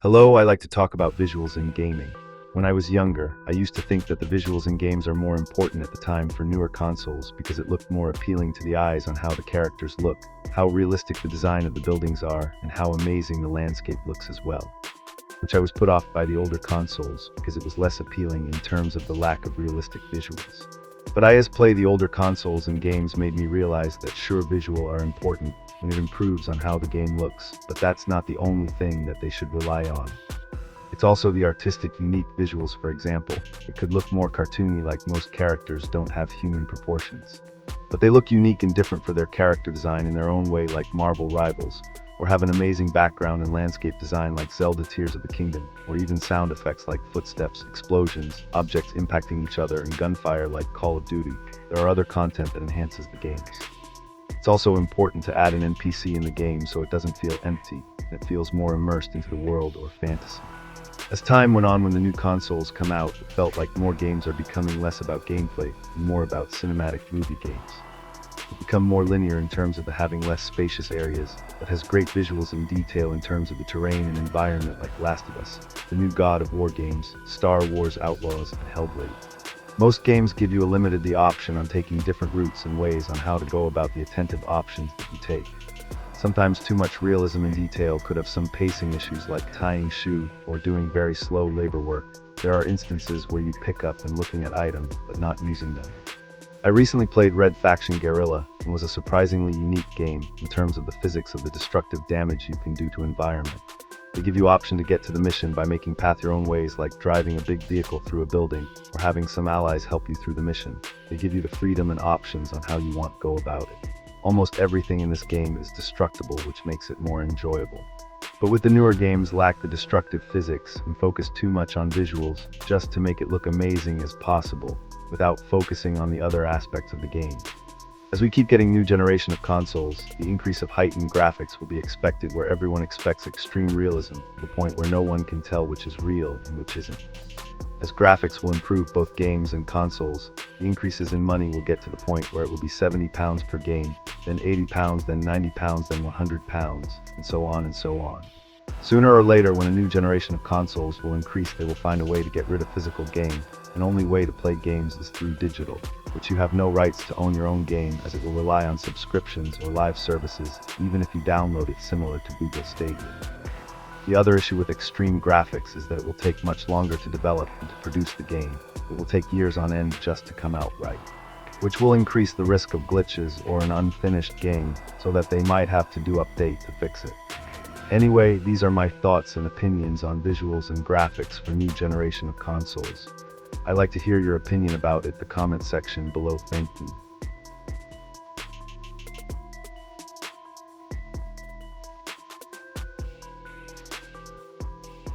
Hello, I like to talk about visuals in gaming. When I was younger, I used to think that the visuals in games are more important at the time for newer consoles because it looked more appealing to the eyes on how the characters look, how realistic the design of the buildings are, and how amazing the landscape looks as well. Which I was put off by the older consoles because it was less appealing in terms of the lack of realistic visuals. But as play the older consoles and games made me realize that sure visual are important when it improves on how the game looks, but that's not the only thing that they should rely on. It's also the artistic unique visuals. For example, it could look more cartoony, like most characters don't have human proportions. But they look unique and different for their character design in their own way, like Marvel Rivals, or have an amazing background and landscape design like Zelda Tears of the Kingdom, or even sound effects like footsteps, explosions, objects impacting each other, and gunfire like Call of Duty. There are other content that enhances the games. It's also important to add an NPC in the game so it doesn't feel empty, and it feels more immersed into the world or fantasy. As time went on, when the new consoles come out, it felt like more games are becoming less about gameplay and more about cinematic movie games. They become more linear in terms of having less spacious areas, but has great visuals and detail in terms of the terrain and environment, like Last of Us, the new God of War games, Star Wars Outlaws, and Hellblade. Most games give you the option on taking different routes and ways on how to go about the attentive options that you take. Sometimes too much realism and detail could have some pacing issues, like tying shoe or doing very slow labor work. There are instances where you pick up and looking at items but not using them. I recently played Red Faction Guerrilla and was a surprisingly unique game in terms of the physics of the destructive damage you can do to environment. They give you option to get to the mission by making path your own ways, like driving a big vehicle through a building or having some allies help you through the mission. They give you the freedom and options on how you want to go about it. Almost everything in this game is destructible, which makes it more enjoyable. But with the newer games lack the destructive physics and focus too much on visuals just to make it look amazing as possible, without focusing on the other aspects of the game. As we keep getting new generation of consoles, the increase of heightened graphics will be expected, where everyone expects extreme realism to the point where no one can tell which is real and which isn't. As graphics will improve both games and consoles, the increases in money will get to the point where it will be £70 per game, then £80, then £90, then £100, and so on and so on. Sooner or later, when a new generation of consoles will increase, they will find a way to get rid of physical game, and only way to play games is through digital, which you have no rights to own your own game, as it will rely on subscriptions or live services, even if you download it, similar to Google Stadia. The other issue with extreme graphics is that it will take much longer to develop and to produce the game. It will take years on end just to come out right, which will increase the risk of glitches or an unfinished game, so that they might have to do update to fix it. Anyway, these are my thoughts and opinions on visuals and graphics for new generation of consoles. I'd like to hear your opinion about it in the comment section below. Thank you.